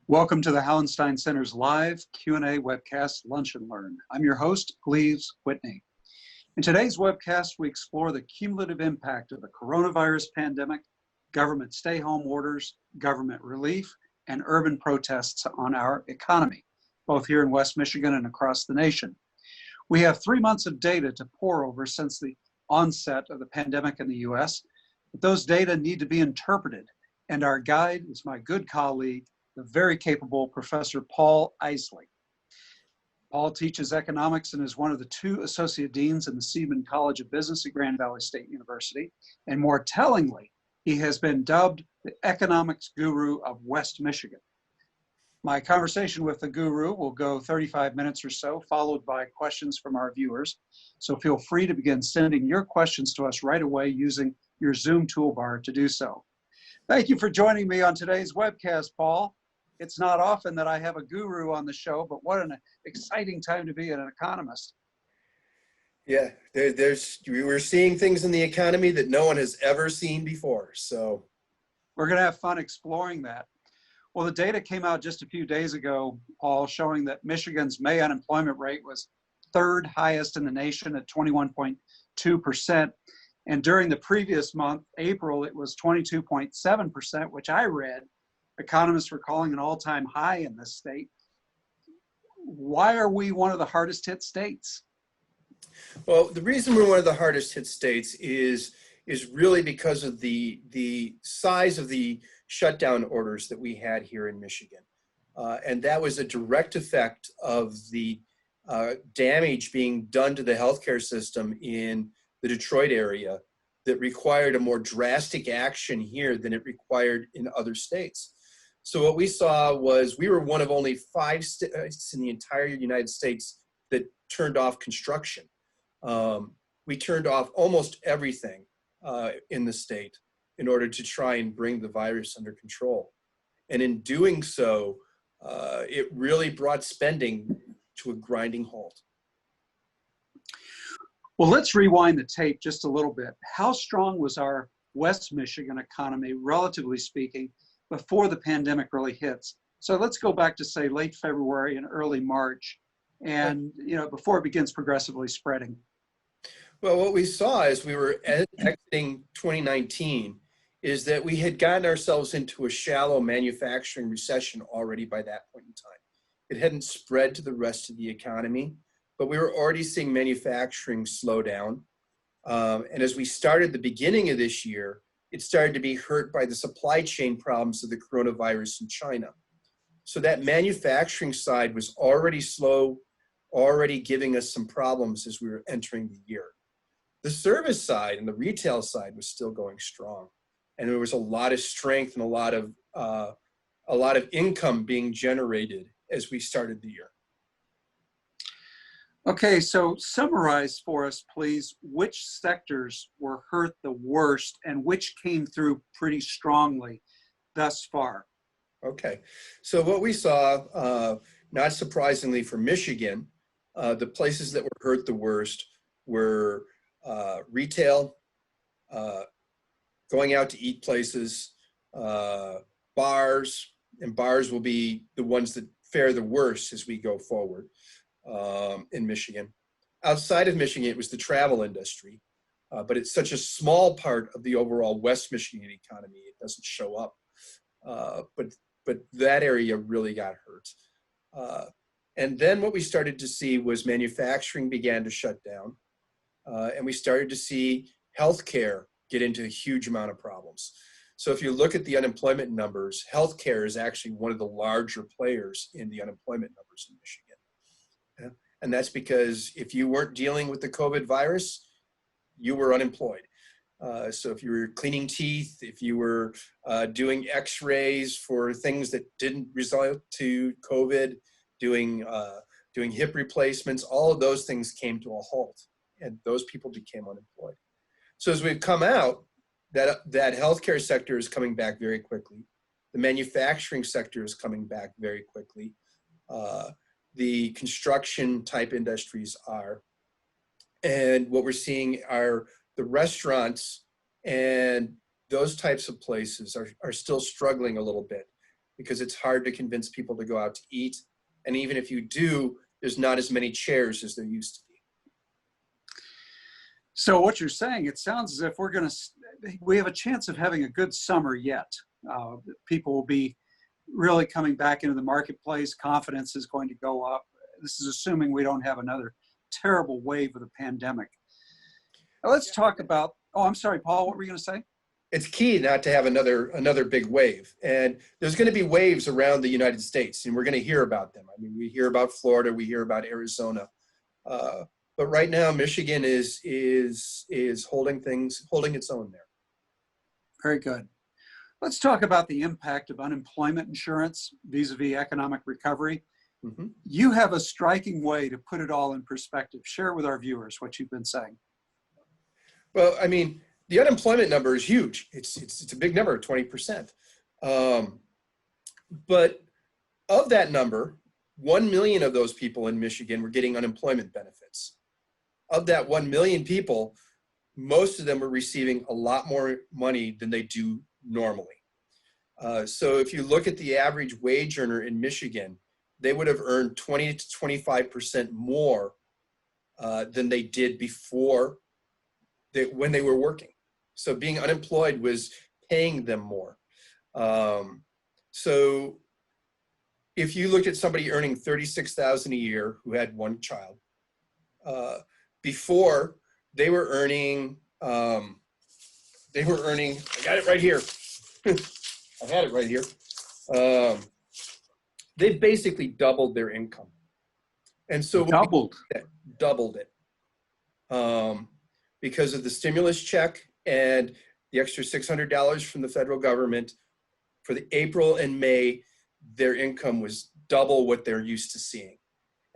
Welcome to the Hallenstein Center's live Q&A webcast, Lunch and Learn. I'm your host, Gleaves, Whitney. In today's webcast, we explore the cumulative impact of the coronavirus pandemic, government stay-home orders, government relief, and urban protests on our economy, both here in West Michigan and across the nation. We have 3 months of data to pore over since the onset of the pandemic in the U.S., but those data need to be interpreted, and our guide is my good colleague, the very capable Professor Paul Isely. Paul teaches economics and is one of the 2 associate deans in the Seidman College of Business at Grand Valley State University. And more tellingly, he has been dubbed the economics guru of West Michigan. My conversation with the guru will go 35 minutes or so, followed by questions from our viewers. So feel free to begin sending your questions to us right away using your Zoom toolbar to do so. Thank you for joining me on today's webcast, Paul. It's not often that I have a guru on the show, but what an exciting time to be an economist. Yeah, we're seeing things in the economy that no one has ever seen before. So we're going to have fun exploring that. Well, the data came out just a few days ago, Paul, showing that Michigan's May unemployment rate was 3rd highest in the nation at 21.2%. And during the previous month, April, it was 22.7%, which I read economists were calling an all-time high in this state. Why are we one of the hardest hit states? Well, the reason we're one of the hardest hit states is really because of the size of the shutdown orders that we had here in Michigan. And that was a direct effect of the damage being done to the healthcare system in the Detroit area that required a more drastic action here than it required in other states. So what we saw was we were one of only 5 states in the entire United States that turned off construction. We turned off almost everything in the state in order to try and bring the virus under control. And in doing so, it really brought spending to a grinding halt. Well, let's rewind the tape just a little bit. How strong was our West Michigan economy, relatively speaking, before the pandemic really hits? So let's go back to, say, late February and early March, and before it begins progressively spreading. Well, what we saw as we were exiting 2019 is that we had gotten ourselves into a shallow manufacturing recession already by that point in time. It hadn't spread to the rest of the economy, but we were already seeing manufacturing slow down. And as we started the beginning of this year, it started to be hurt by the supply chain problems of the coronavirus in China. So that manufacturing side was already slow, already giving us some problems as we were entering the year. The service side and the retail side was still going strong. And there was a lot of strength and a lot of income being generated as we started the year. Okay, so summarize for us, please, which sectors were hurt the worst and which came through pretty strongly thus far? Okay, so what we saw, not surprisingly for Michigan, the places that were hurt the worst were retail, going out to eat places, bars, and bars will be the ones that fare the worst as we go forward. In Michigan. Outside of Michigan, it was the travel industry, but it's such a small part of the overall West Michigan economy, it doesn't show up. But that area really got hurt. And then what we started to see was manufacturing began to shut down, and we started to see healthcare get into a huge amount of problems. So if you look at the unemployment numbers, healthcare is actually one of the larger players in the unemployment numbers in Michigan. And that's because if you weren't dealing with the COVID virus, you were unemployed. So if you were cleaning teeth, if you were doing x-rays for things that didn't result to COVID, doing hip replacements, all of those things came to a halt and those people became unemployed. So as we've come out, that healthcare sector is coming back very quickly. The manufacturing sector is coming back very quickly. The construction type industries are. And what we're seeing are the restaurants and those types of places are still struggling a little bit. because it's hard to convince people to go out to eat. And even if you do, there's not as many chairs as there used to be. So what you're saying, it sounds as if we have a chance of having a good summer yet. People will be really coming back into the marketplace. Confidence is going to go up. This is assuming we don't have another terrible wave of the pandemic. Now let's talk about, oh, I'm sorry, Paul, what were you going to say? It's key not to have another big wave. And there's going to be waves around the United States, and we're going to hear about them. I mean, we hear about Florida, we hear about Arizona. But right now, Michigan is holding its own there. Very good. Let's talk about the impact of unemployment insurance vis-a-vis economic recovery. Mm-hmm. You have a striking way to put it all in perspective. Share with our viewers what you've been saying. Well, I mean, the unemployment number is huge. It's a big number, 20%. But of that number, 1 million of those people in Michigan were getting unemployment benefits. Of that 1 million people, most of them were receiving a lot more money than they do normally. So if you look at the average wage earner in Michigan, they would have earned 20 to 25% more than they did before when they were working. So being unemployed was paying them more. So if you look at somebody earning $36,000 a year who had one child, before they were earning, I got it right here. I had it right here. They basically doubled their income. And so doubled it because of the stimulus check and the extra $600 from the federal government. For the April and May, their income was double what they're used to seeing.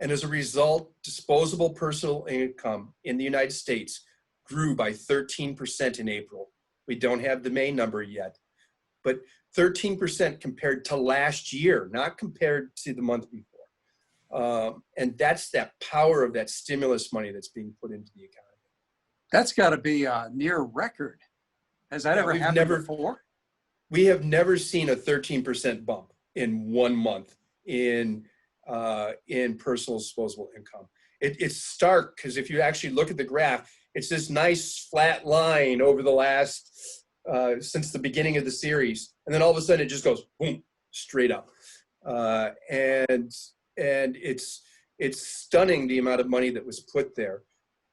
And as a result, disposable personal income in the United States grew by 13% in April. We don't have the May number yet, but 13% compared to last year, not compared to the month before. And that's that power of that stimulus money that's being put into the economy. That's got to be a near record. Has that ever happened before? We have never seen a 13% bump in 1 month in personal disposable income. It's stark because if you actually look at the graph, it's this nice flat line over the last, since the beginning of the series. And then all of a sudden it just goes boom, straight up. And it's stunning the amount of money that was put there.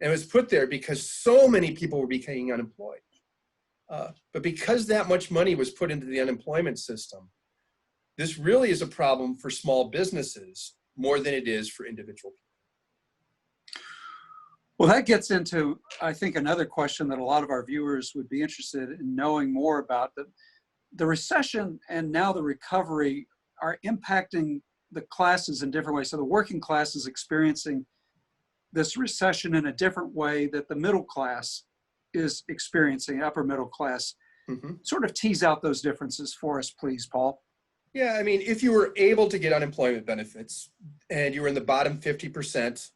And it was put there because so many people were becoming unemployed. But because that much money was put into the unemployment system, this really is a problem for small businesses more than it is for individual people. Well, that gets into, I think, another question that a lot of our viewers would be interested in knowing more about. The recession and now the recovery are impacting the classes in different ways. So the working class is experiencing this recession in a different way that the middle class is experiencing, upper middle class. Mm-hmm. Sort of tease out those differences for us, please, Paul. Yeah, I mean, if you were able to get unemployment benefits and you were in the bottom 50%,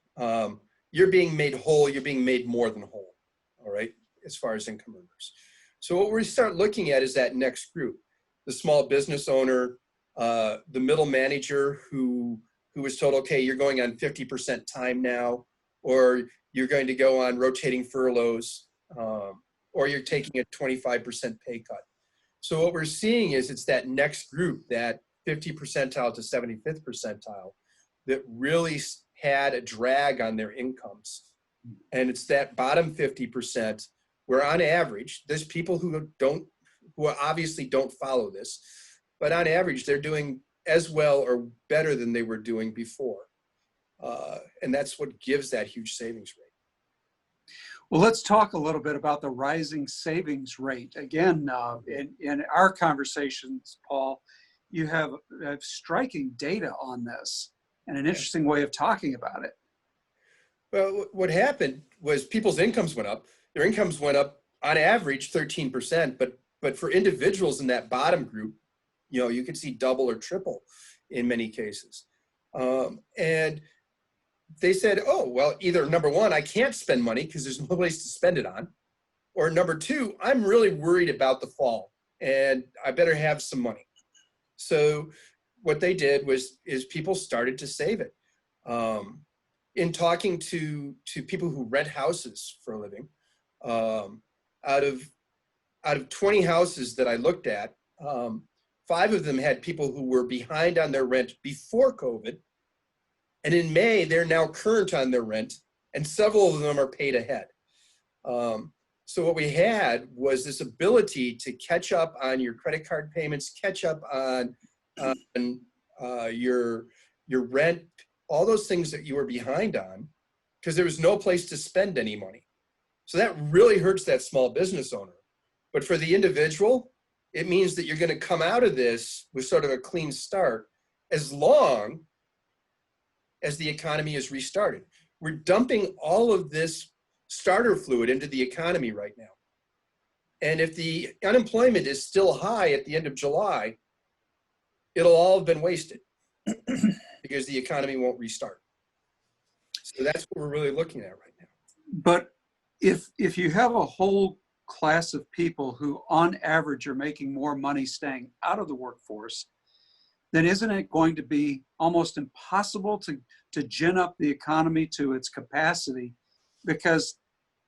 you're being made whole, you're being made more than whole, all right, as far as income earners. So what we start looking at is that next group, the small business owner, the middle manager who was told, okay, you're going on 50% time now, or you're going to go on rotating furloughs, or you're taking a 25% pay cut. So what we're seeing is it's that next group, that 50 percentile to 75th percentile, that really had a drag on their incomes. And it's that bottom 50% where on average, there's people who obviously don't follow this, but on average, they're doing as well or better than they were doing before. And that's what gives that huge savings rate. Well, let's talk a little bit about the rising savings rate. Again, in our conversations, Paul, you have striking data on this and an interesting way of talking about it. Well, what happened was people's incomes went up. Their incomes went up on average 13%, but for individuals in that bottom group, you could see double or triple in many cases. And they said, oh, well, either number one, I can't spend money because there's no place to spend it on, or number two, I'm really worried about the fall and I better have some money. So what they did is people started to save it. In talking to people who rent houses for a living, out of 20 houses that I looked at, 5 of them had people who were behind on their rent before COVID. And in May, they're now current on their rent, and several of them are paid ahead. So what we had was this ability to catch up on your credit card payments, catch up on your rent, all those things that you were behind on, because there was no place to spend any money. So that really hurts that small business owner. But for the individual, it means that you're going to come out of this with sort of a clean start, as long as the economy is restarted. We're dumping all of this starter fluid into the economy right now. And if the unemployment is still high at the end of July, it'll all have been wasted because the economy won't restart. So that's what we're really looking at right now. But if you have a whole class of people who on average are making more money staying out of the workforce, then isn't it going to be almost impossible to gin up the economy to its capacity, because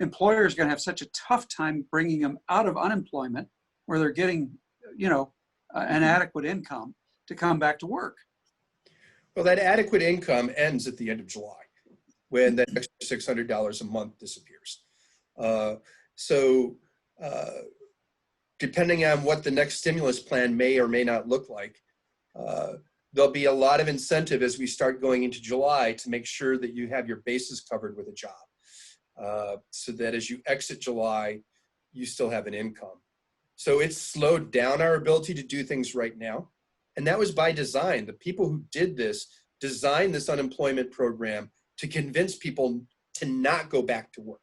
employers are going to have such a tough time bringing them out of unemployment where they're getting, an adequate income to come back to work? Well, that adequate income ends at the end of July, when that extra $600 a month disappears. Depending on what the next stimulus plan may or may not look like, there'll be a lot of incentive as we start going into July to make sure that you have your bases covered with a job, so that as you exit July, you still have an income. So it's slowed down our ability to do things right now. And that was by design. The people who did this designed this unemployment program to convince people to not go back to work,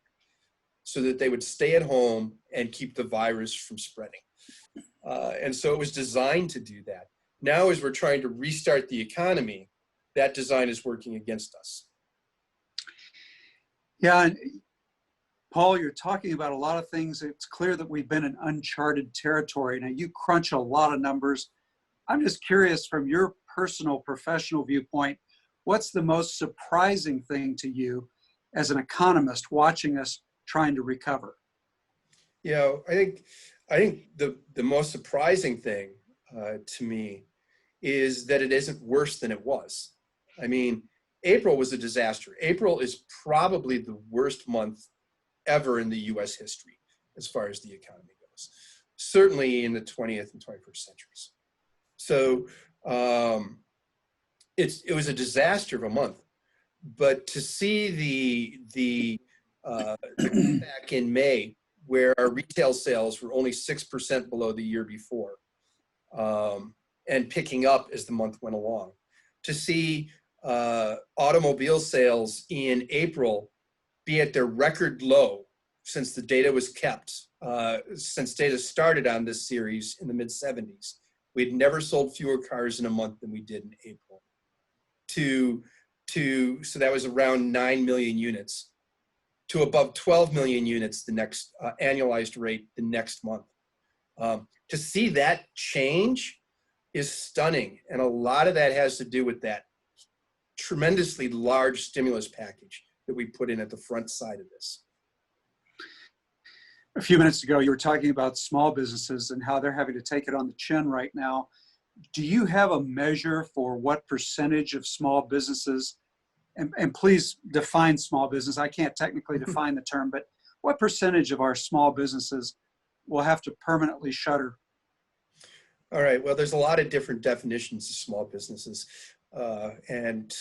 so that they would stay at home and keep the virus from spreading. And so it was designed to do that. Now, as we're trying to restart the economy, that design is working against us. Yeah, and Paul, you're talking about a lot of things. It's clear that we've been in uncharted territory. Now, you crunch a lot of numbers. I'm just curious, from your personal professional viewpoint, what's the most surprising thing to you as an economist watching us trying to recover? I think the most surprising thing to me is that it isn't worse than it was. I mean, April was a disaster. April is probably the worst month ever in the US history as far as the economy goes, certainly in the 20th and 21st centuries. So it was a disaster of a month. But to see the back in May, where our retail sales were only 6% below the year before, and picking up as the month went along, to see automobile sales in April be at their record low since the data was kept, since data started on this series in the mid-70s. We'd never sold fewer cars in a month than we did in April. So that was around 9 million units, to above 12 million units the next annualized rate the next month. To see that change is stunning. And a lot of that has to do with that tremendously large stimulus package that we put in at the front side of this. A few minutes ago, you were talking about small businesses and how they're having to take it on the chin right now. Do you have a measure for what percentage of small businesses, and please define small business, I can't technically define the term, but what percentage of our small businesses will have to permanently shutter? All right, well, there's a lot of different definitions of small businesses, and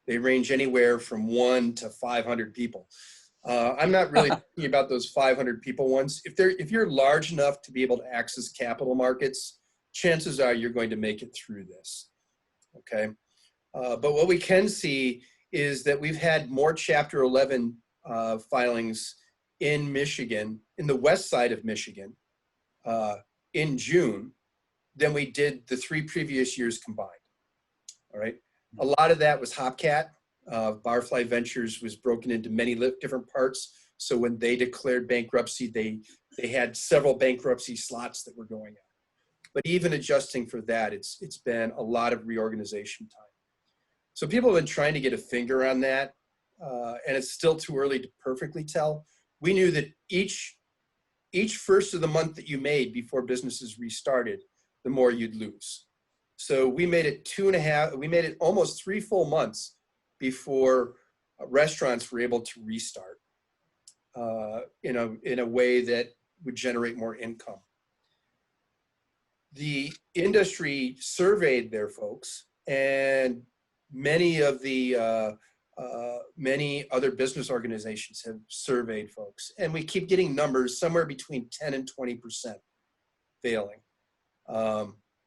they range anywhere from 1 to 500 people. I'm not really thinking about those 500 people ones. If you're large enough to be able to access capital markets, chances are you're going to make it through this, okay? But what we can see is that we've had more Chapter 11 filings in Michigan, in the west side of Michigan, in June than we did the 3 previous years combined, all right? A lot of that was Hopcat. Barfly Ventures was broken into many different parts. So when they declared bankruptcy, they had several bankruptcy slots that were going But even adjusting for that, it's been a lot of reorganization time. So people have been trying to get a finger on that, and it's still too early to perfectly tell. We knew that each first of the month that you made before businesses restarted, the more you'd lose. So we made it almost 3 full months before restaurants were able to restart in a way that would generate more income. The industry surveyed their folks, and many other business organizations have surveyed folks, and we keep getting numbers somewhere between 10 and 20% failing.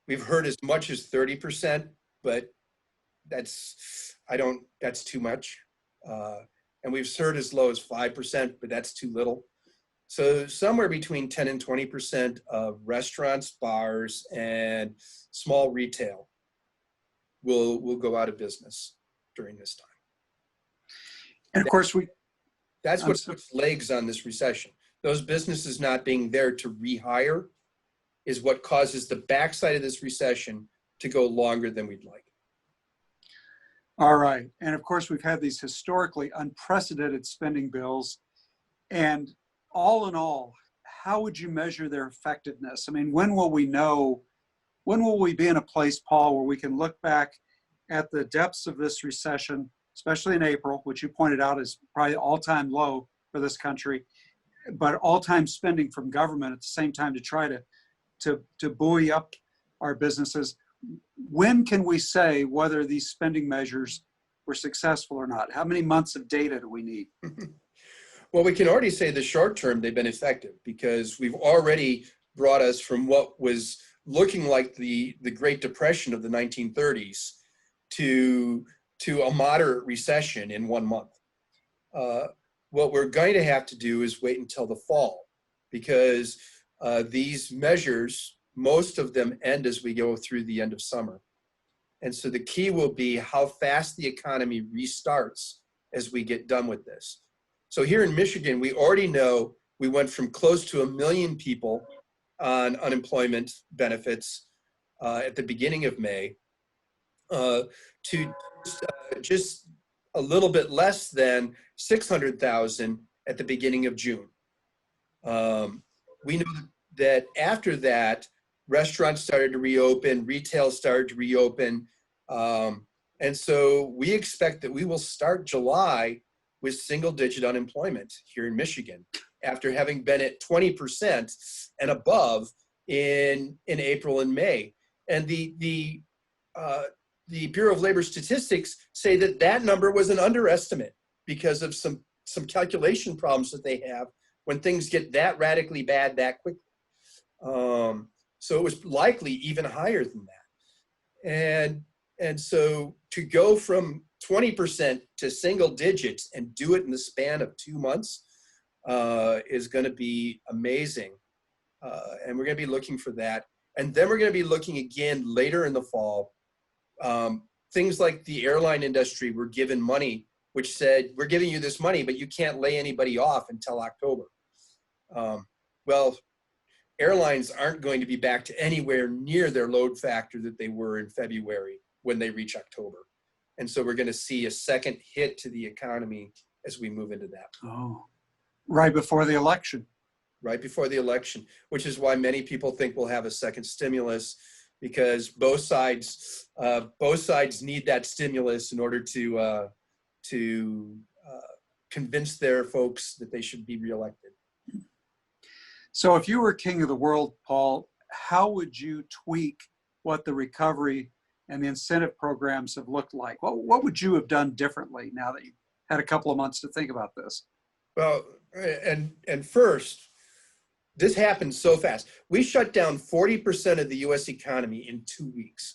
We've heard as much as 30%, but that's too much. And we've heard as low as 5%, but that's too little. So somewhere between 10 and 20% of restaurants, bars, and small retail will go out of business during this time. And of course, that's what puts legs on this recession. Those businesses not being there to rehire is what causes the backside of this recession to go longer than we'd like. All right. And of course, we've had these historically unprecedented spending bills. And all in all, how would you measure their effectiveness? I mean, when will we be in a place, Paul, where we can look back at the depths of this recession, especially in April, which you pointed out is probably all-time low for this country, but all-time spending from government at the same time to try to buoy up our businesses. When can we say whether these spending measures were successful or not? How many months of data do we need? Well, we can already say the short term they've been effective, because we've already brought us from what was looking like the Great Depression of the 1930s to a moderate recession in 1 month. What we're going to have to do is wait until the fall, because these measures, most of them end as we go through the end of summer. And so the key will be how fast the economy restarts as we get done with this. So here in Michigan, we already know we went from close to 1 million people on unemployment benefits at the beginning of May to just a little bit less than 600,000 at the beginning of June. We know that after that, restaurants started to reopen, retail started to reopen. And so we expect that we will start July with single-digit unemployment here in Michigan, after having been at 20% and above in April and May. And the Bureau of Labor Statistics say that number was an underestimate because of some calculation problems that they have when things get that radically bad that quickly. So it was likely even higher than that. And so to go from 20% to single digits and do it in the span of 2 months is going to be amazing. And we're going to be looking for that. And then we're going to be looking again later in the fall. Things like the airline industry were given money, which said, we're giving you this money, but you can't lay anybody off until October. Well, airlines aren't going to be back to anywhere near their load factor that they were in February when they reach October. And so we're going to see a second hit to the economy as we move into that. Oh, right before the election. Right before the election, which is why many people think we'll have a second stimulus, because both sides need that stimulus in order to convince their folks that they should be reelected. So if you were king of the world, Paul, how would you tweak what the recovery and the incentive programs have looked like? What would you have done differently now that you had a couple of months to think about this? Well, and first, this happened so fast. We shut down 40% of the US economy in 2 weeks.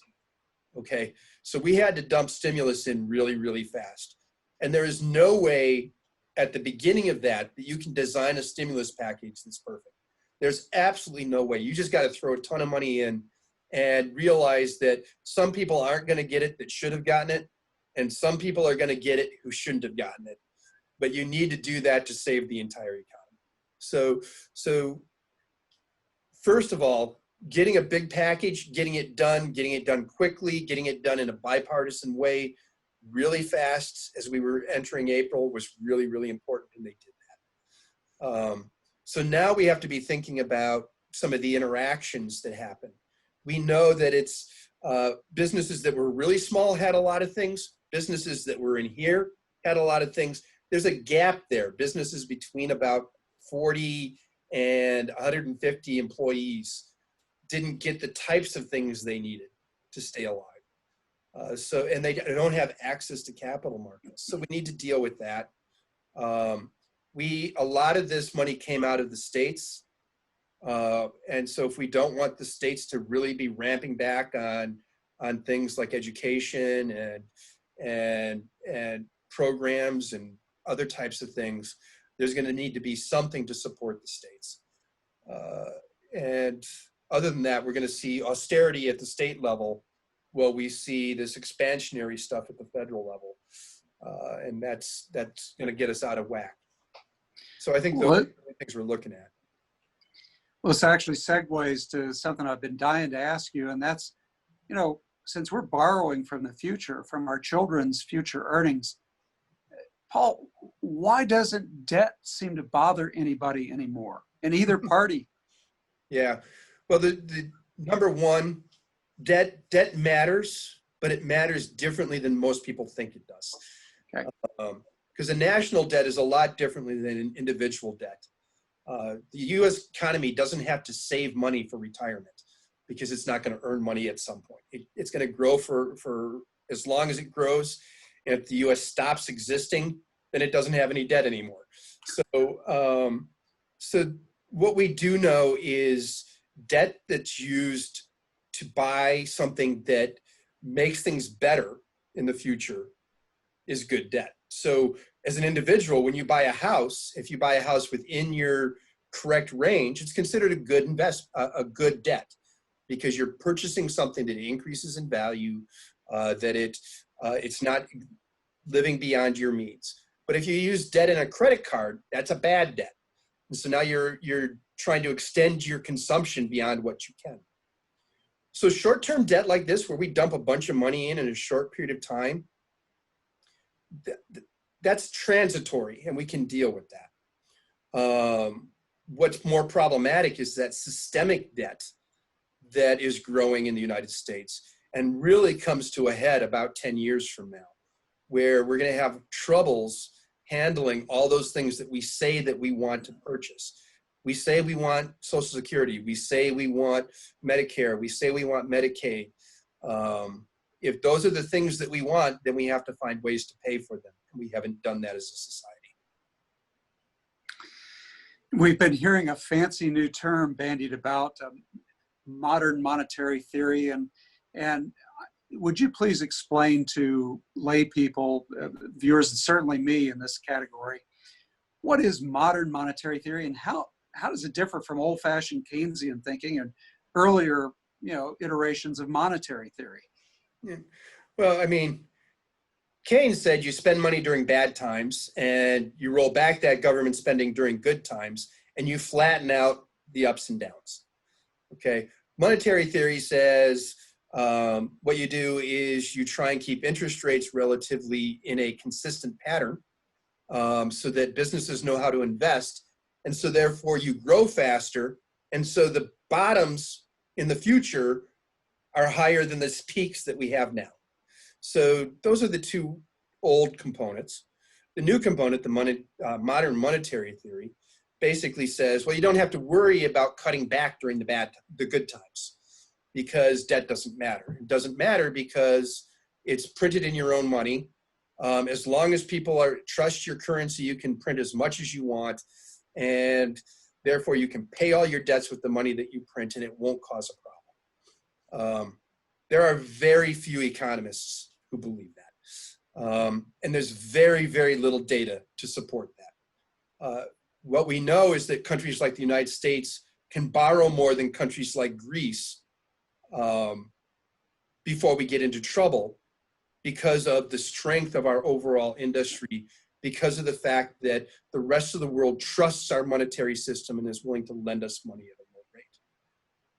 Okay, so we had to dump stimulus in really, really fast. And there is no way at the beginning of that you can design a stimulus package that's perfect. There's absolutely no way. You just got to throw a ton of money in and realize that some people aren't going to get it that should have gotten it, and some people are going to get it who shouldn't have gotten it. But you need to do that to save the entire economy. So first of all, getting a big package, getting it done quickly, getting it done in a bipartisan way, really fast as we were entering April was really, really important, and they did that. So now we have to be thinking about some of the interactions that happen. We know that it's businesses that were really small had a lot of things. Businesses that were in here had a lot of things. There's a gap there. Businesses between about 40 and 150 employees didn't get the types of things they needed to stay alive. And they don't have access to capital markets. So we need to deal with that. A lot of this money came out of the states. And so if we don't want the states to really be ramping back on things like education and programs and other types of things, there's going to need to be something to support the states. And other than that, we're going to see austerity at the state level while we see this expansionary stuff at the federal level. And that's going to get us out of whack. So I think those are the things we're looking at. Well, this actually segues to something I've been dying to ask you, and that's, since we're borrowing from the future, from our children's future earnings, Paul, why doesn't debt seem to bother anybody anymore in either party? Yeah, well, the number one, debt matters, but it matters differently than most people think it does. Okay. Because a national debt is a lot differently than an individual debt. The U.S. economy doesn't have to save money for retirement because it's not going to earn money at some point. It's going to grow for as long as it grows. And if the U.S. stops existing, then it doesn't have any debt anymore. So what we do know is debt that's used to buy something that makes things better in the future is good debt. So as an individual, when you buy a house, if you buy a house within your correct range, it's considered a good debt, because you're purchasing something that increases in value, that it's not living beyond your means. But if you use debt in a credit card, that's a bad debt. And so now you're trying to extend your consumption beyond what you can. So short-term debt like this, where we dump a bunch of money in a short period of time, that's transitory, and we can deal with that. What's more problematic is that systemic debt that is growing in the United States and really comes to a head about 10 years from now, where we're going to have troubles handling all those things that we say that we want to purchase. We say we want Social Security. We say we want Medicare. We say we want Medicaid. If those are the things that we want, then we have to find ways to pay for them. We haven't done that as a society. We've been hearing a fancy new term bandied about, modern monetary theory, and would you please explain to lay people, viewers, and certainly me in this category, what is modern monetary theory, and how does it differ from old-fashioned Keynesian thinking and earlier, iterations of monetary theory? Yeah. Well, I mean, Keynes said you spend money during bad times and you roll back that government spending during good times and you flatten out the ups and downs. Okay. Monetary theory says what you do is you try and keep interest rates relatively in a consistent pattern, so that businesses know how to invest. And so therefore you grow faster. And so the bottoms in the future are higher than the peaks that we have now. So those are the two old components. The new component, the modern monetary theory, basically says, well, you don't have to worry about cutting back during the good times, because debt doesn't matter. It doesn't matter because it's printed in your own money. As long as people trust your currency, you can print as much as you want, and therefore you can pay all your debts with the money that you print, and it won't cause a problem. There are very few economists who believe that. And there's very, very little data to support that. What we know is that countries like the United States can borrow more than countries like Greece before we get into trouble, because of the strength of our overall industry, because of the fact that the rest of the world trusts our monetary system and is willing to lend us money at a low rate.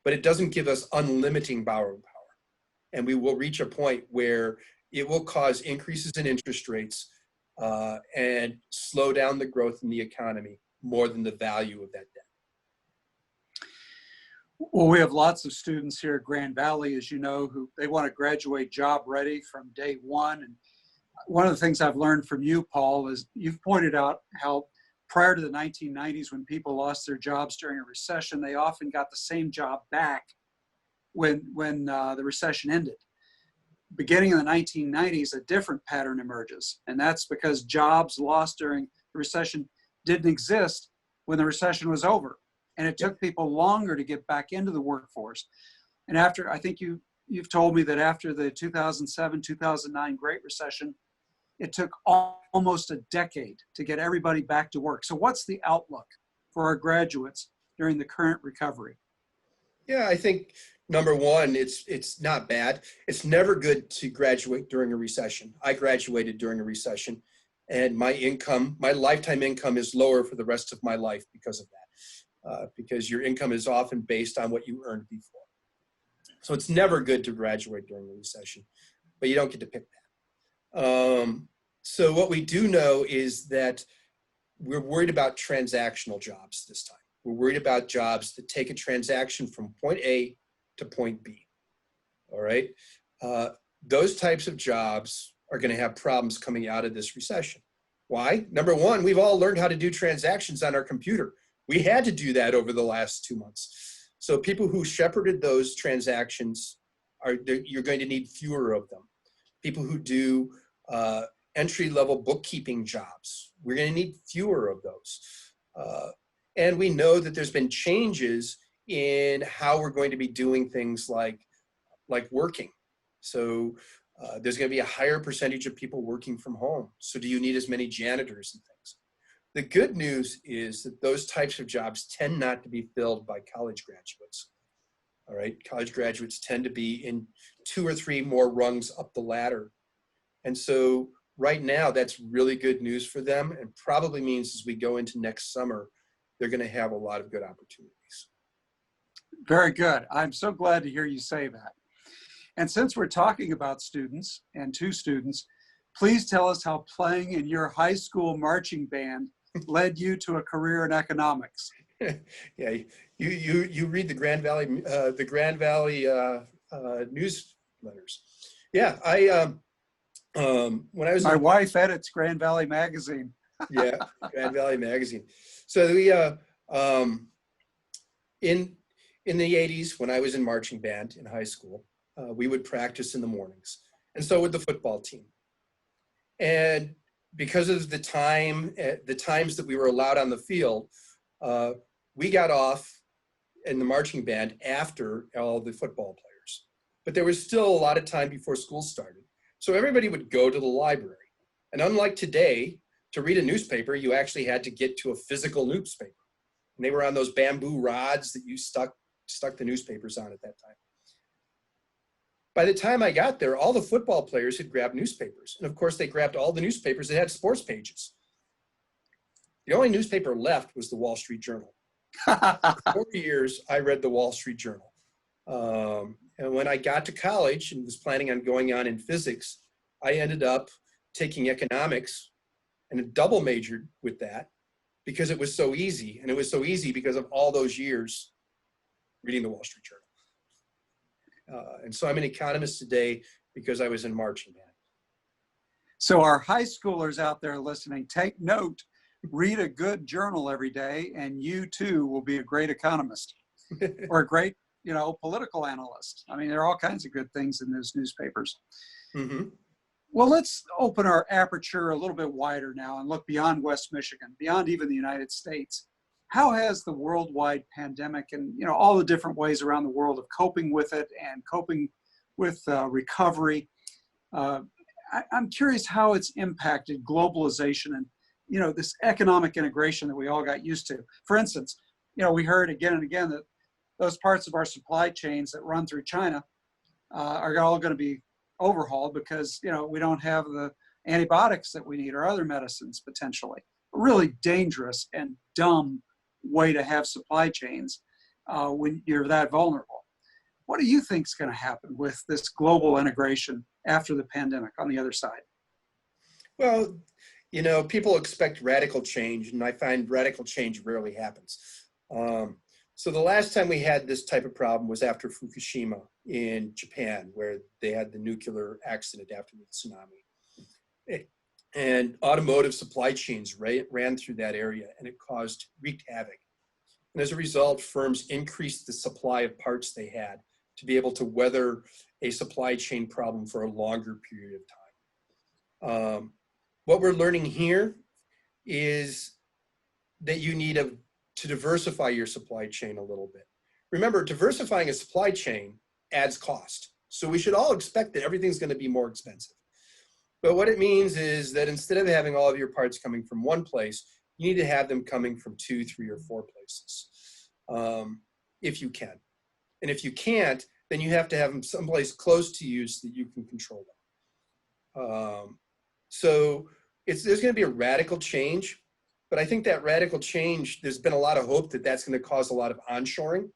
but it doesn't give us unlimited borrowing power. And we will reach a point where it will cause increases in interest rates and slow down the growth in the economy more than the value of that debt. Well, we have lots of students here at Grand Valley, as you know, who they want to graduate job ready from day one. And one of the things I've learned from you, Paul, is you've pointed out how prior to the 1990s, when people lost their jobs during a recession, they often got the same job back when the recession ended. Beginning in the 1990s, a different pattern emerges, and that's because jobs lost during the recession didn't exist when the recession was over, and it took people longer to get back into the workforce. And after, I think you've told me that after the 2007-2009 Great Recession, it took almost a decade to get everybody back to work. So what's the outlook for our graduates during the current recovery? Yeah, I think number one, it's not bad. It's never good to graduate during a recession. I graduated during a recession, and my lifetime income is lower for the rest of my life because of that, because your income is often based on what you earned before. So it's never good to graduate during a recession, but you don't get to pick that. So what we do know is that we're worried about transactional jobs this time. We're worried about jobs that take a transaction from point A to point B. All right. Those types of jobs are going to have problems coming out of this recession. Why? Number one, we've all learned how to do transactions on our computer. We had to do that over the last 2 months. So people who shepherded those transactions you're going to need fewer of them. People who do entry-level bookkeeping jobs, we're going to need fewer of those. And we know that there's been changes in how we're going to be doing things like working. So there's going to be a higher percentage of people working from home. So do you need as many janitors and things? The good news is that those types of jobs tend not to be filled by college graduates. All right, college graduates tend to be in 2 or 3 more rungs up the ladder. And so right now, that's really good news for them, and probably means as we go into next summer, they're going to have a lot of good opportunities. Very good. I'm so glad to hear you say that. And since we're talking about students and 2 students, please tell us how playing in your high school marching band led you to a career in economics. Yeah, you read the Grand Valley newsletters. Yeah, when I was my wife edits Grand Valley magazine. Yeah, Grand Valley magazine. So we in the 80s, when I was in marching band in high school, we would practice in the mornings, and so would the football team. And because of the times that we were allowed on the field, we got off in the marching band after all the football players. But there was still a lot of time before school started. So everybody would go to the library. And unlike today, to read a newspaper, you actually had to get to a physical newspaper. And they were on those bamboo rods that you stuck the newspapers on at that time. By the time I got there, all the football players had grabbed newspapers. And of course, they grabbed all the newspapers that had sports pages. The only newspaper left was the Wall Street Journal. For 4 years, I read the Wall Street Journal. And when I got to college and was planning on going on in physics, I ended up taking economics and double majored with that because it was so easy. And it was so easy because of all those years reading the Wall Street Journal. And so I'm an economist today because I was in marching band. So our high schoolers out there listening, take note, read a good journal every day, and you too will be a great economist or a great, political analyst. I mean, there are all kinds of good things in those newspapers. Mm-hmm. Well, let's open our aperture a little bit wider now and look beyond West Michigan, beyond even the United States. How has the worldwide pandemic and all the different ways around the world of coping with it and coping with recovery, I'm curious how it's impacted globalization and this economic integration that we all got used to. For instance, we heard again and again that those parts of our supply chains that run through China are all going to be overhauled because we don't have the antibiotics that we need or other medicines potentially. A really dangerous and dumb way to have supply chains. when you're that vulnerable. What do you think is going to happen with this global integration after the pandemic on the other side? Well, people expect radical change, and I find radical change rarely happens. So the last time we had this type of problem was after Fukushima in Japan, where they had the nuclear accident after the tsunami. And automotive supply chains ran through that area, and it wreaked havoc. And as a result, firms increased the supply of parts they had to be able to weather a supply chain problem for a longer period of time. What we're learning here is that you need to diversify your supply chain a little bit. Remember, diversifying a supply chain adds cost. So we should all expect that everything's going to be more expensive. But what it means is that instead of having all of your parts coming from one place, you need to have them coming from 2, 3, or 4 places, if you can. And if you can't, then you have to have them someplace close to you so that you can control them. So there's going to be a radical change, but I think that radical change, there's been a lot of hope that that's going to cause a lot of onshoring.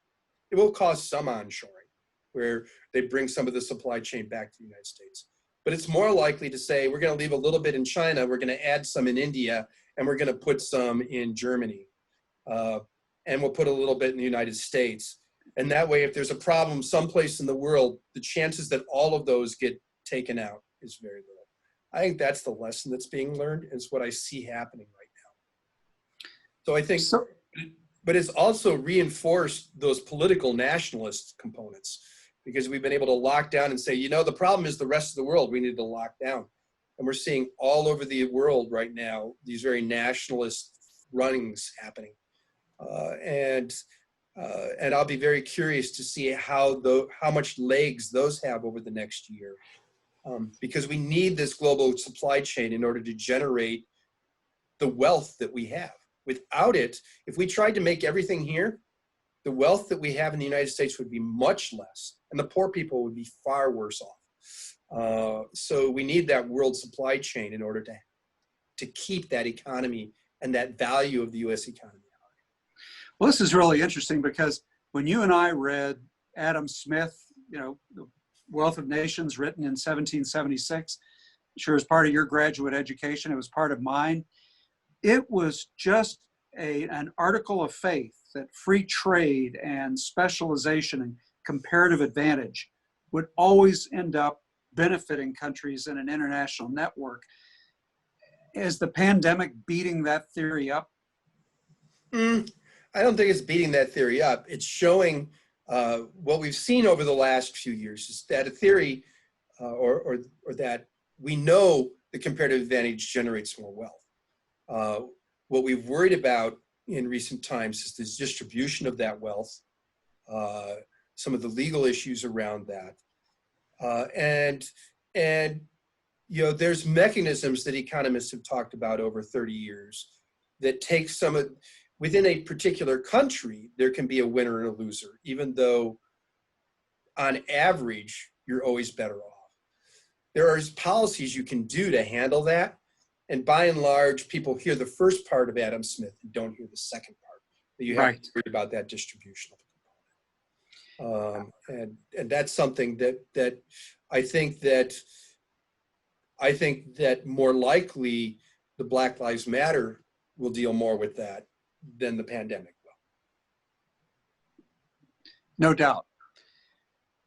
It will cause some onshoring, where they bring some of the supply chain back to the United States. But it's more likely to say, we're going to leave a little bit in China, we're going to add some in India, and we're going to put some in Germany. And we'll put a little bit in the United States. And that way, if there's a problem someplace in the world, the chances that all of those get taken out is very little. I think that's the lesson that's being learned, is what I see happening right now. So I think, but it's also reinforced those political nationalist components, because we've been able to lock down and say, the problem is the rest of the world, we need to lock down. And we're seeing all over the world right now, these very nationalist runnings happening. And I'll be very curious to see how much legs those have over the next year. Because we need this global supply chain in order to generate the wealth that we have. Without it, if we tried to make everything here, the wealth that we have in the United States would be much less, and the poor people would be far worse off. So we need that world supply chain in order to keep that economy and that value of the U.S. economy high. Well, this is really interesting, because when you and I read Adam Smith, The Wealth of Nations, written in 1776, sure as part of your graduate education, it was part of mine. It was just an article of faith that free trade and specialization and comparative advantage would always end up benefiting countries in an international network. Is the pandemic beating that theory up? I don't think it's beating that theory up. It's showing what we've seen over the last few years is that a theory or that we know the comparative advantage generates more wealth. What we've worried about in recent times is this distribution of that wealth, some of the legal issues around that. And there's mechanisms that economists have talked about over 30 years that take within a particular country, there can be a winner and a loser, even though on average, you're always better off. There are policies you can do to handle that. And by and large, people hear the first part of Adam Smith and don't hear the second part. But you have to worry about that distribution of the component. And that's something that I think that more likely the Black Lives Matter will deal more with that than the pandemic will. No doubt.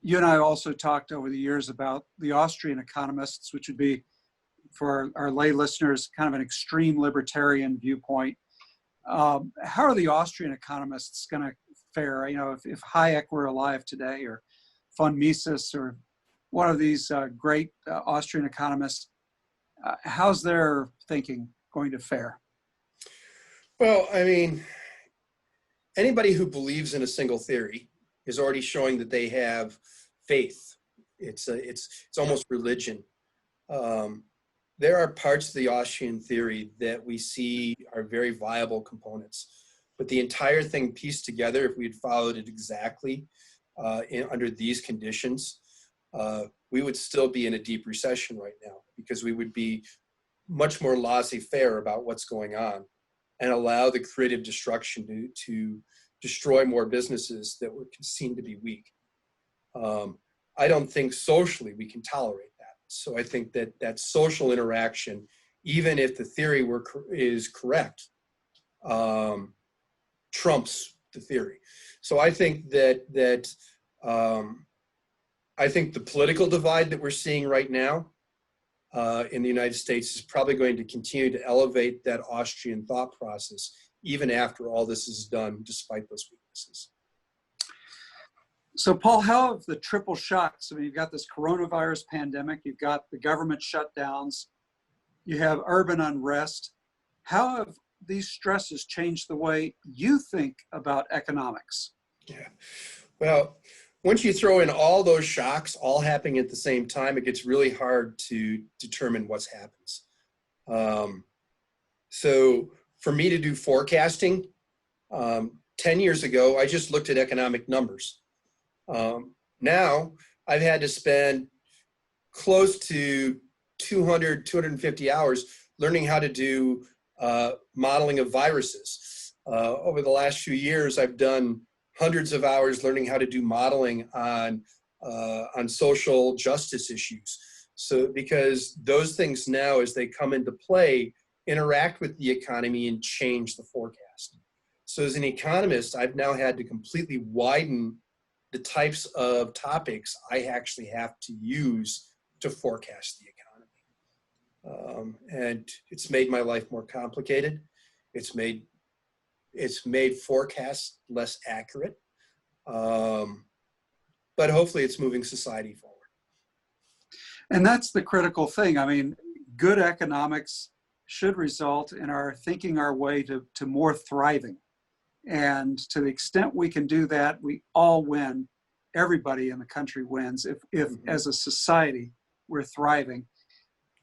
You and I also talked over the years about the Austrian economists, which would be, for our lay listeners, kind of an extreme libertarian viewpoint. How are the Austrian economists going to fare? If Hayek were alive today, or von Mises, or one of these great Austrian economists, how's their thinking going to fare? Well, anybody who believes in a single theory is already showing that they have faith. It's almost religion. There are parts of the Austrian theory that we see are very viable components, but the entire thing pieced together, if we had followed it exactly under these conditions, we would still be in a deep recession right now, because we would be much more laissez-faire about what's going on and allow the creative destruction to destroy more businesses that were seen to be weak. I don't think socially we can tolerate that. So I think that that social interaction, even if the theory is correct, trumps the theory. So I think that I think the political divide that we're seeing right now in the United States is probably going to continue to elevate that Austrian thought process, even after all this is done, despite those weaknesses. So Paul, how have the triple shocks, I mean, you've got this coronavirus pandemic, you've got the government shutdowns, you have urban unrest. How have these stresses changed the way you think about economics? Yeah, well, once you throw in all those shocks all happening at the same time, it gets really hard to determine what happens. So for me to do forecasting, 10 years ago, I just looked at economic numbers. Now I've had to spend close to 250 hours learning how to do modeling of viruses. Over the last few years, I've done hundreds of hours learning how to do modeling on social justice issues. So because those things now, as they come into play, interact with the economy and change the forecast. So as an economist, I've now had to completely widen the types of topics I actually have to use to forecast the economy. And it's made my life more complicated. It's made forecasts less accurate. But hopefully it's moving society forward. And that's the critical thing. I mean, good economics should result in our thinking our way to more thriving. And to the extent we can do that, we all win. Everybody in the country wins if as a society we're thriving.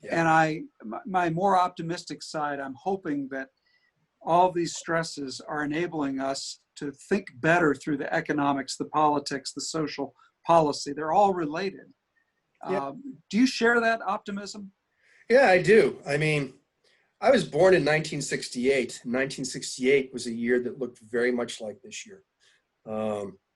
Yeah. And my more optimistic side, I'm hoping that all these stresses are enabling us to think better through the economics, the politics, the social policy. They're all related. Yeah. Do you share that optimism? Yeah, I do. I mean, I was born in 1968. 1968 was a year that looked very much like this year.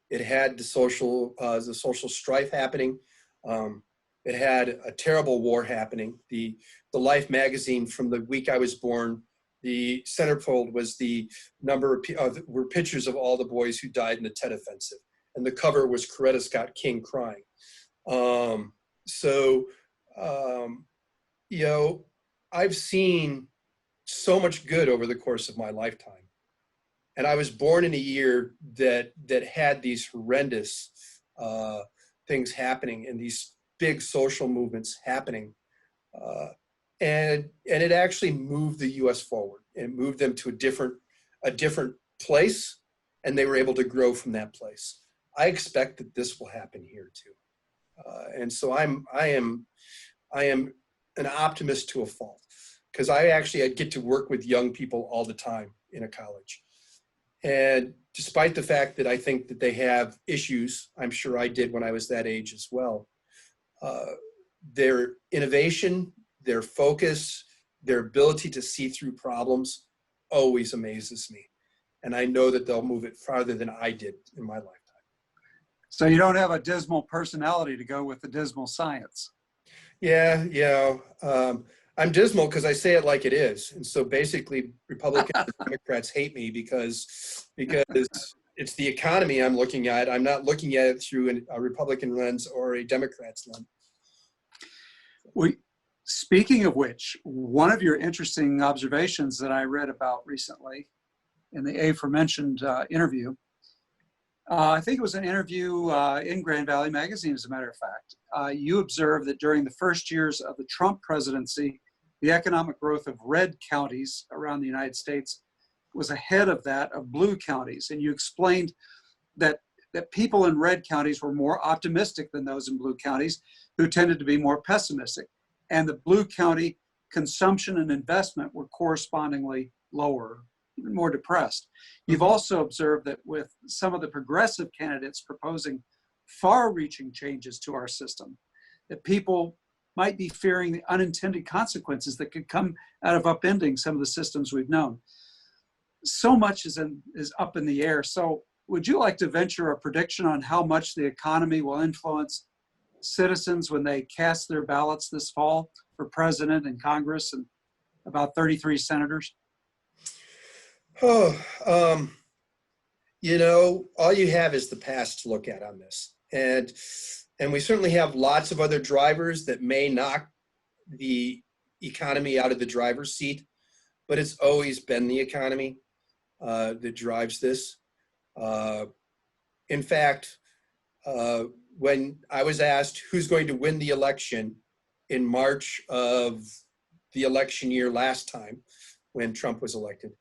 It had the social strife happening. It had a terrible war happening. The Life magazine from the week I was born, the centerfold was the number of were pictures of all the boys who died in the Tet Offensive, and the cover was Coretta Scott King crying. You know, I've seen so much good over the course of my lifetime. And I was born in a year that had these horrendous things happening and these big social movements happening. And it actually moved the US forward and moved them to a different place, and they were able to grow from that place. I expect that this will happen here too. And so I am an optimist to a fault, because I get to work with young people all the time in a college. And despite the fact that I think that they have issues, I'm sure I did when I was that age as well, their innovation, their focus, their ability to see through problems always amazes me. And I know that they'll move it farther than I did in my lifetime. So you don't have a dismal personality to go with the dismal science. Yeah. I'm dismal because I say it like it is. And so basically Republicans and Democrats hate me because it's the economy I'm looking at. I'm not looking at it through a Republican lens or a Democrat's lens. Speaking of which, one of your interesting observations that I read about recently in the aforementioned interview, I think it was an interview in Grand Valley Magazine, as a matter of fact. You observed that during the first years of the Trump presidency, the economic growth of red counties around the United States was ahead of that of blue counties. And you explained that people in red counties were more optimistic than those in blue counties, who tended to be more pessimistic. And the blue county consumption and investment were correspondingly lower, even more depressed. You've also observed that with some of the progressive candidates proposing far-reaching changes to our system, that people might be fearing the unintended consequences that could come out of upending some of the systems we've known. So much is up in the air. So would you like to venture a prediction on how much the economy will influence citizens when they cast their ballots this fall for president and Congress and about 33 senators? Oh, all you have is the past to look at on this. And we certainly have lots of other drivers that may knock the economy out of the driver's seat, but it's always been the economy that drives this. In fact, when I was asked who's going to win the election in March of the election year last time, when Trump was elected,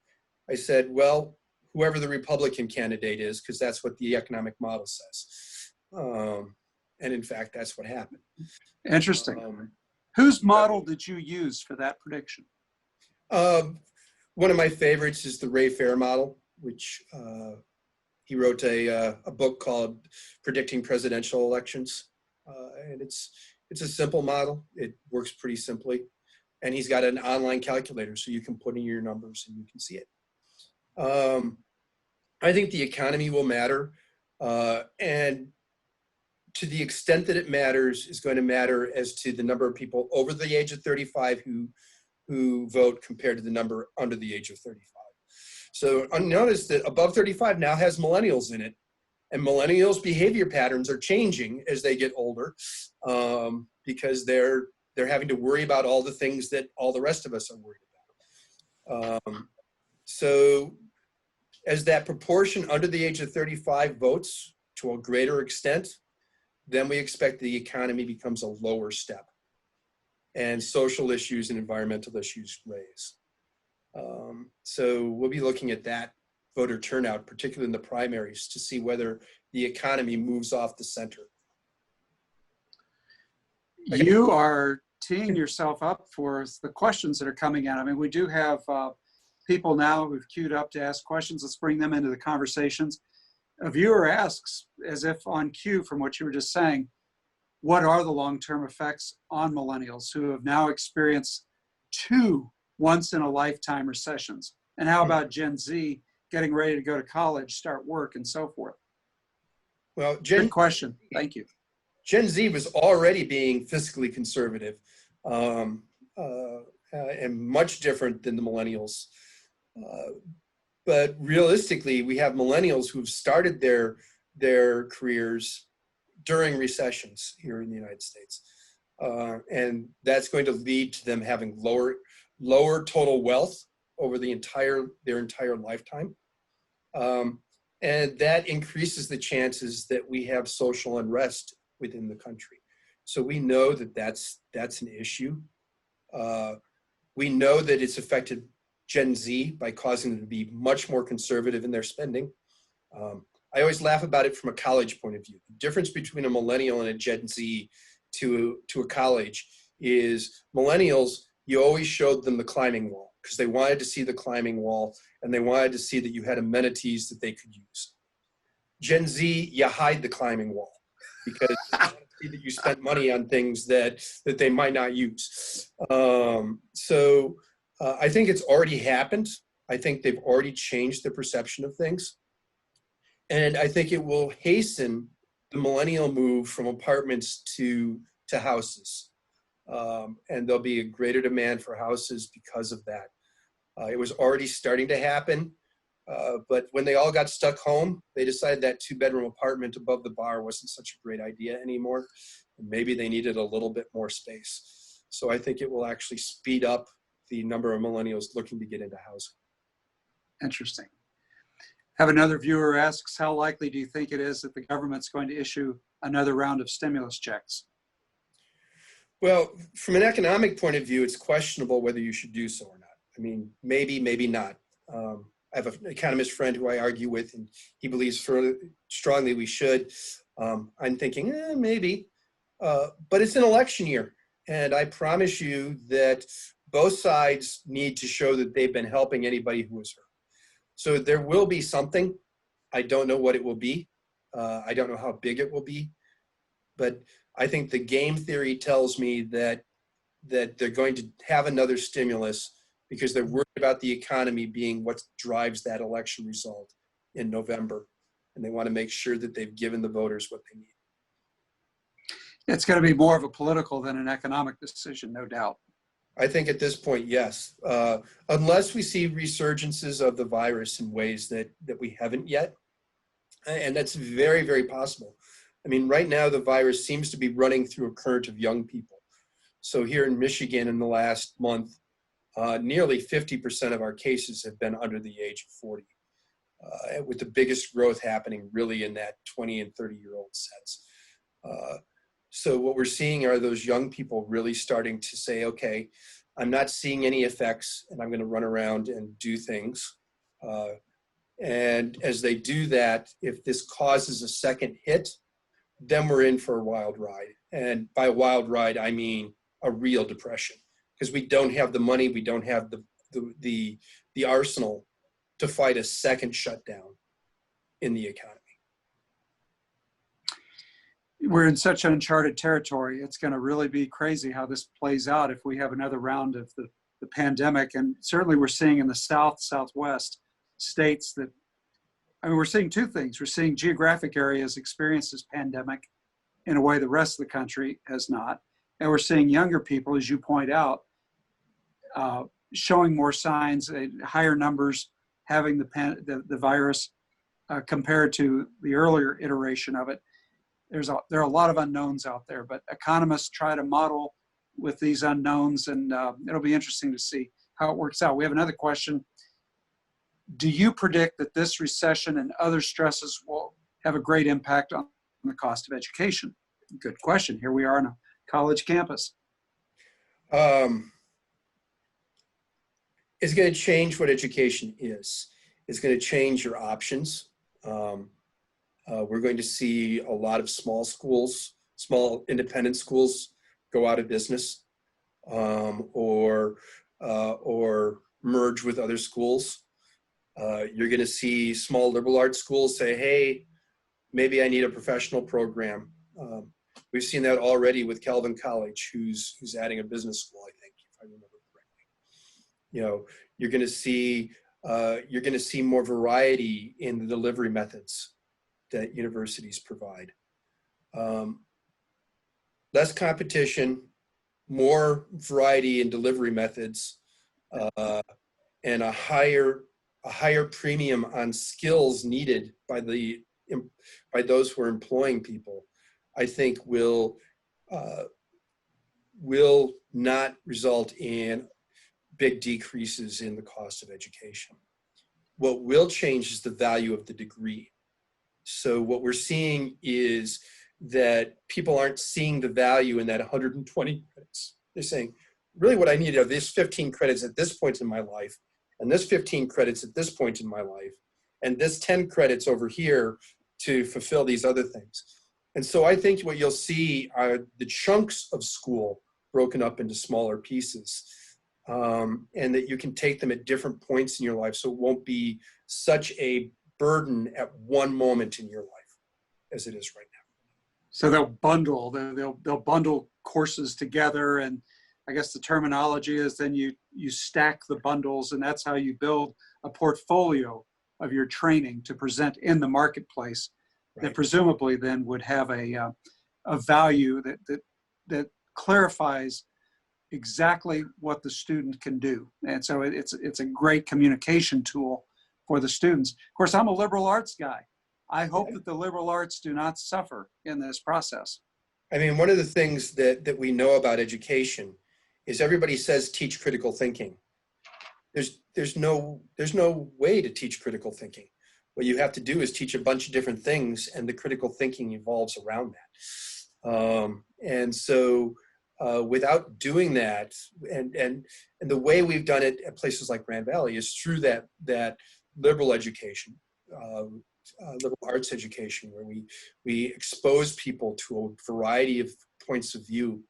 I said, well, whoever the Republican candidate is, because that's what the economic model says. And in fact, that's what happened. Interesting. Whose model did you use for that prediction? One of my favorites is the Ray Fair model, which he wrote a book called Predicting Presidential Elections. And it's a simple model. It works pretty simply. And he's got an online calculator, so you can put in your numbers and you can see it. I think the economy will matter. And to the extent that it matters is going to matter as to the number of people over the age of 35 who vote compared to the number under the age of 35. So notice that above 35 now has millennials in it, and millennials' behavior patterns are changing as they get older because they're having to worry about all the things that all the rest of us are worried about. So as that proportion under the age of 35 votes to a greater extent, then we expect the economy becomes a lower step and social issues and environmental issues raise. So we'll be looking at that voter turnout, particularly in the primaries, to see whether the economy moves off the center. You are teeing yourself up for the questions that are coming in. I mean, we do have people now who've queued up to ask questions. Let's bring them into the conversations. A viewer asks, as if on cue from what you were just saying, what are the long-term effects on millennials who have now experienced 2 once-in-a-lifetime recessions? And how about Gen Z getting ready to go to college, start work, and so forth? Well, good question. Thank you. Gen Z was already being fiscally conservative and much different than the millennials. But realistically, we have millennials who've started their careers during recessions here in the United States. And that's going to lead to them having lower total wealth over their entire lifetime. And that increases the chances that we have social unrest within the country. So we know that that's an issue. We know that it's affected Gen Z by causing them to be much more conservative in their spending. I always laugh about it from a college point of view. The difference between a millennial and a Gen Z to a college is millennials, you always showed them the climbing wall because they wanted to see the climbing wall and they wanted to see that you had amenities that they could use. Gen Z, you hide the climbing wall because they want to see that you spent money on things that they might not use. I think it's already happened. I think they've already changed the perception of things. And I think it will hasten the millennial move from apartments to houses. And there'll be a greater demand for houses because of that. It was already starting to happen. But when they all got stuck home, they decided that 2-bedroom apartment above the bar wasn't such a great idea anymore. And maybe they needed a little bit more space. So I think it will actually speed up the number of millennials looking to get into housing. Interesting. Have another viewer asks, how likely do you think it is that the government's going to issue another round of stimulus checks? Well, from an economic point of view, it's questionable whether you should do so or not. I mean, maybe, maybe not. I have an economist friend who I argue with, and he believes strongly we should. I'm thinking, maybe. But it's an election year, and I promise you that both sides need to show that they've been helping anybody who was hurt. So there will be something. I don't know what it will be. I don't know how big it will be. But I think the game theory tells me that they're going to have another stimulus because they're worried about the economy being what drives that election result in November. and they want to make sure that they've given the voters what they need. It's going to be more of a political than an economic decision, no doubt. I think at this point, yes. Unless we see resurgences of the virus in ways that we haven't yet, and that's very, very possible. I mean, right now the virus seems to be running through a current of young people. So here in Michigan in the last month, nearly 50% of our cases have been under the age of 40, with the biggest growth happening really in that 20 and 30-year-old sets. So what we're seeing are those young people really starting to say, okay, I'm not seeing any effects and I'm going to run around and do things. And as they do that, if this causes a second hit, then we're in for a wild ride. And by wild ride, I mean a real depression, because we don't have the money, we don't have the arsenal to fight a second shutdown in the economy. We're in such uncharted territory. It's going to really be crazy how this plays out if we have another round of the pandemic. And certainly we're seeing in the South, Southwest states that, I mean, we're seeing two things. We're seeing geographic areas experience this pandemic in a way the rest of the country has not. And we're seeing younger people, as you point out, showing more signs, higher numbers, having the virus compared to the earlier iteration of it. There are a lot of unknowns out there, but economists try to model with these unknowns, and it'll be interesting to see how it works out. We have another question. Do you predict that this recession and other stresses will have a great impact on the cost of education? Good question. Here we are on a college campus. It's going to change what education is. It's going to change your options. We're going to see a lot of small schools, small independent schools go out of business, or merge with other schools. You're going to see small liberal arts schools say, hey, maybe I need a professional program. We've seen that already with Calvin College, who's adding a business school, I think, if I remember correctly. You know, you're going to see more variety in the delivery methods that universities provide. Less competition, more variety in delivery methods, and a higher premium on skills needed by those who are employing people, I think will not result in big decreases in the cost of education. What will change is the value of the degree. So what we're seeing is that people aren't seeing the value in that 120 credits. They're saying, really what I need are these 15 credits at this point in my life, and this 15 credits at this point in my life, and this 10 credits over here to fulfill these other things. And so I think what you'll see are the chunks of school broken up into smaller pieces, and that you can take them at different points in your life, so it won't be such a burden at one moment in your life as it is right now. So they'll bundle courses together, and I guess the terminology is then you stack the bundles, and that's how you build a portfolio of your training to present in the marketplace. Right. That presumably then would have a value that clarifies exactly what the student can do. And so it's a great communication tool for the students. Of course, I'm a liberal arts guy. I hope that the liberal arts do not suffer in this process. I mean, one of the things that we know about education is everybody says teach critical thinking. There's no way to teach critical thinking. What you have to do is teach a bunch of different things, and the critical thinking evolves around that. And so without doing that, and the way we've done it at places like Grand Valley is through that liberal education, liberal arts education, where we expose people to a variety of points of view,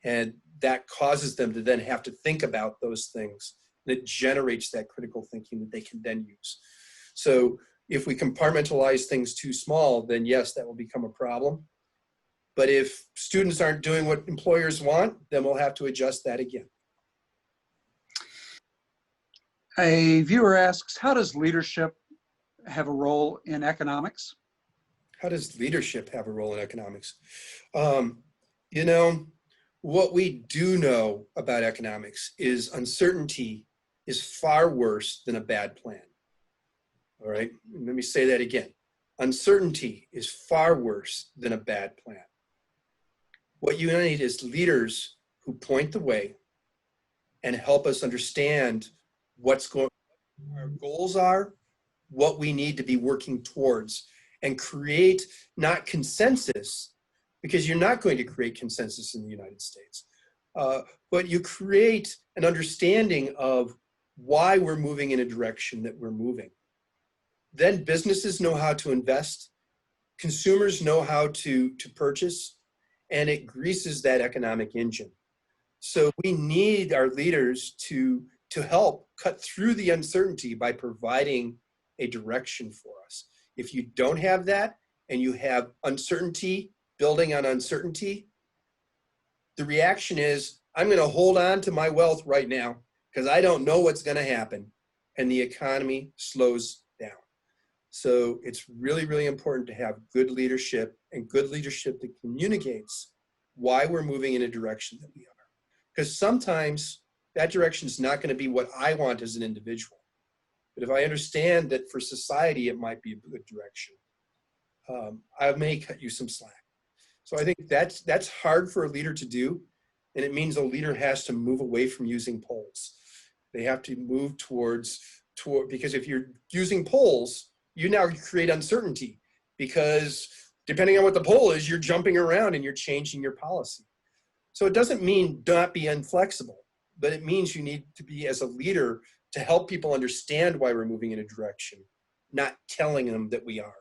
and that causes them to then have to think about those things, and it generates that critical thinking that they can then use. So if we compartmentalize things too small, then yes, that will become a problem. But if students aren't doing what employers want, then we'll have to adjust that again. A viewer asks, how does leadership have a role in economics? How does leadership have a role in economics? You know, what we do know about economics is uncertainty is far worse than a bad plan. All right, let me say that again. Uncertainty is far worse than a bad plan. What you need is leaders who point the way and help us understand what our goals are, what we need to be working towards, and create not consensus, because you're not going to create consensus in the United States, but you create an understanding of why we're moving in a direction that we're moving. Then businesses know how to invest, consumers know how to purchase, and it greases that economic engine. So we need our leaders to help cut through the uncertainty by providing a direction for us. If you don't have that and you have uncertainty building on uncertainty, the reaction is, I'm going to hold on to my wealth right now because I don't know what's going to happen, and the economy slows down. So it's really, really important to have good leadership, and good leadership that communicates why we're moving in a direction that we are. Because sometimes that direction is not going to be what I want as an individual. But if I understand that for society, it might be a good direction, I may cut you some slack. So I think that's hard for a leader to do. And it means a leader has to move away from using polls. They have to move toward, because if you're using polls, you now create uncertainty, because depending on what the poll is, you're jumping around and you're changing your policy. So it doesn't mean not be inflexible, but it means you need to be, as a leader, to help people understand why we're moving in a direction, not telling them that we are.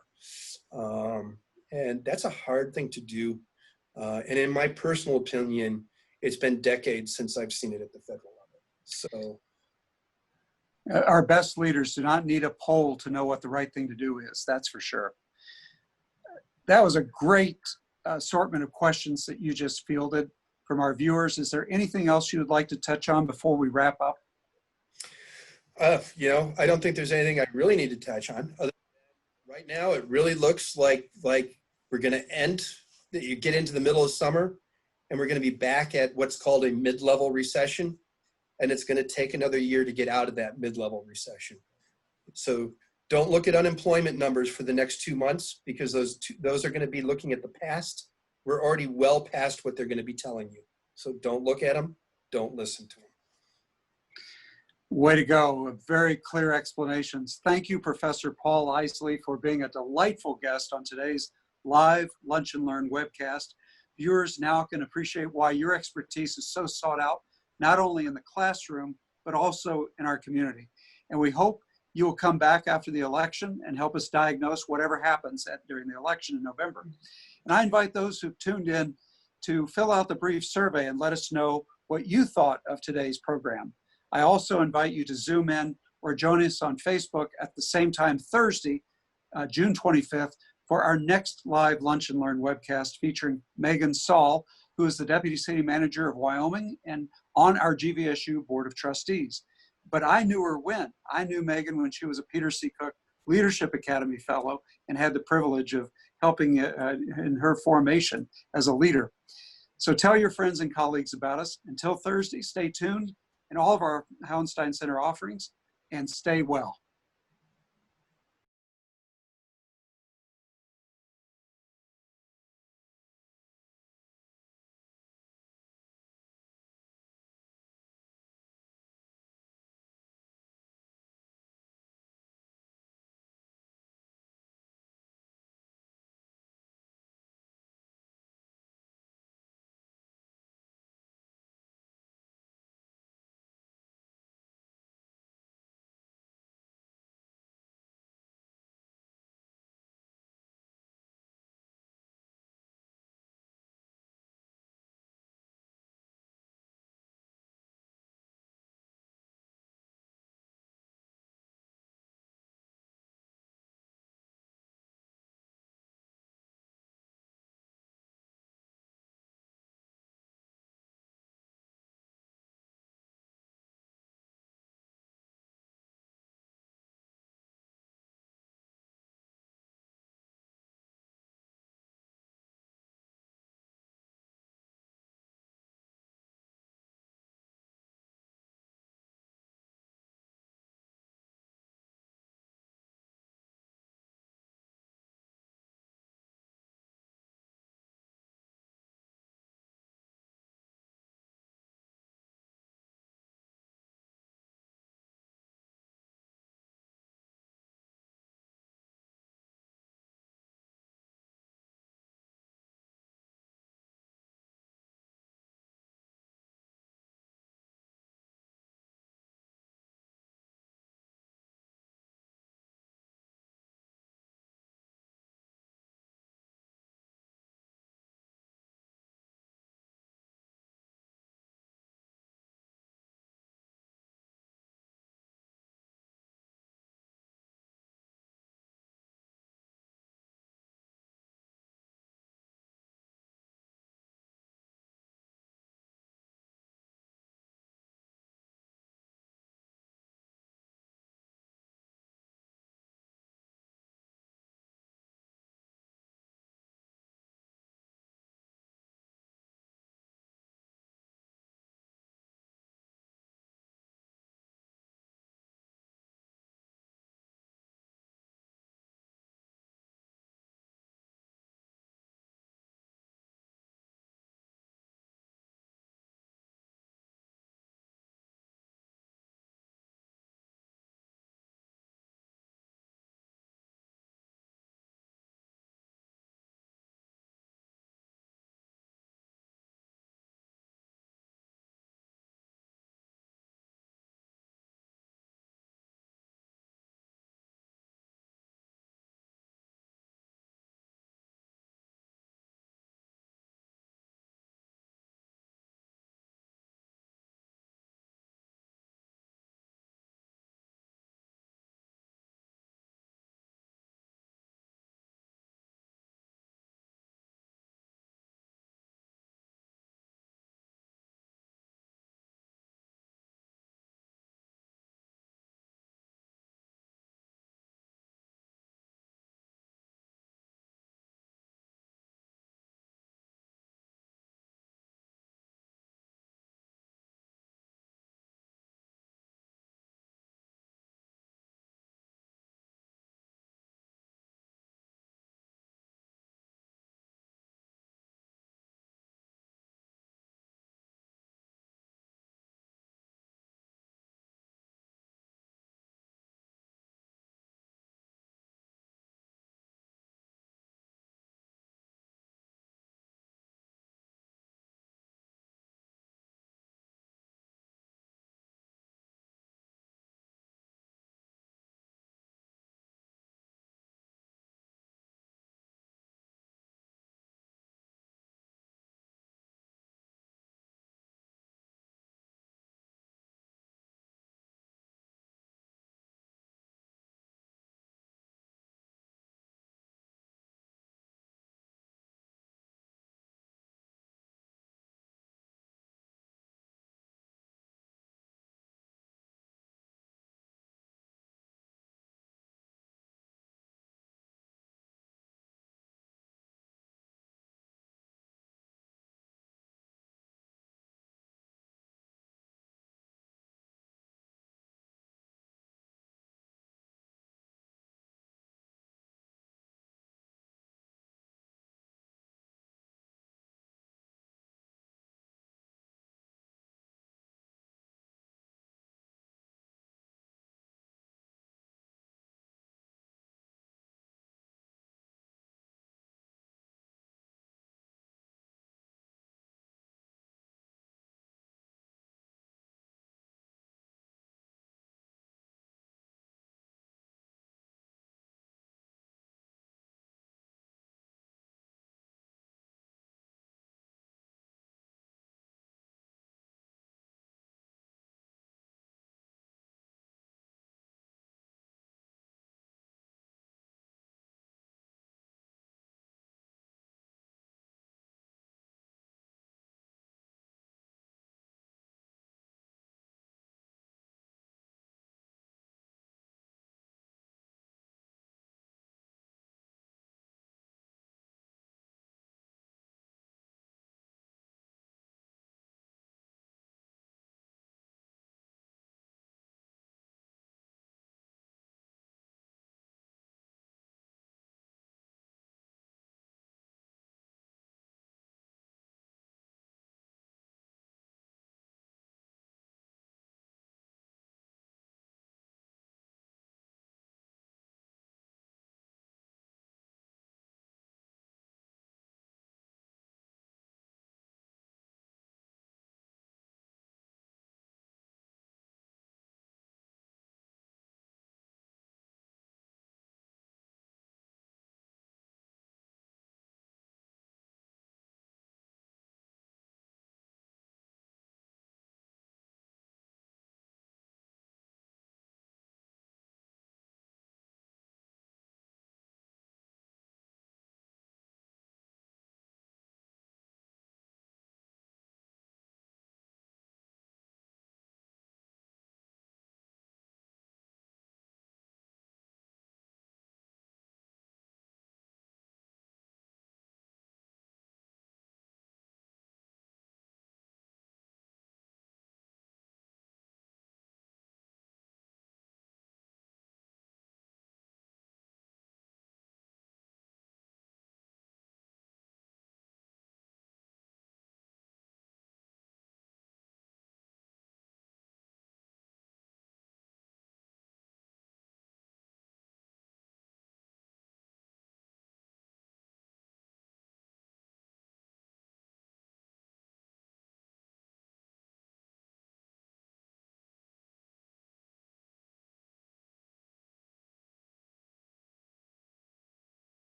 And that's a hard thing to do. And in my personal opinion, it's been decades since I've seen it at the federal level. So Our best leaders do not need a poll to know what the right thing to do is, that's for sure. That was a great assortment of questions that you just fielded from our viewers. Is there anything else you would like to touch on before we wrap up? I don't think there's anything I really need to touch on. Right now, it really looks like we're going to end, you get into the middle of summer, and we're going to be back at what's called a mid-level recession. And it's going to take another year to get out of that mid-level recession. So don't look at unemployment numbers for the next 2 months, because those are going to be looking at the past. We're already well past what they're going to be telling you. So don't look at them. Don't listen to them. Way to go. Very clear explanations. Thank you, Professor Paul Isely, for being a delightful guest on today's live Lunch and Learn webcast. Viewers now can appreciate why your expertise is so sought out, not only in the classroom, but also in our community. And we hope you will come back after the election and help us diagnose whatever happens during the election in November. And I invite those who've tuned in to fill out the brief survey and let us know what you thought of today's program. I also invite you to Zoom in or join us on Facebook at the same time Thursday, June 25th, for our next live Lunch and Learn webcast featuring Megan Saul, who is the Deputy City Manager of Wyoming and on our GVSU Board of Trustees. But I knew her when? I knew Megan when she was a Peter C. Cook Leadership Academy Fellow and had the privilege of helping in her formation as a leader. So tell your friends and colleagues about us. Until Thursday, stay tuned in all of our Hauenstein Center offerings and stay well.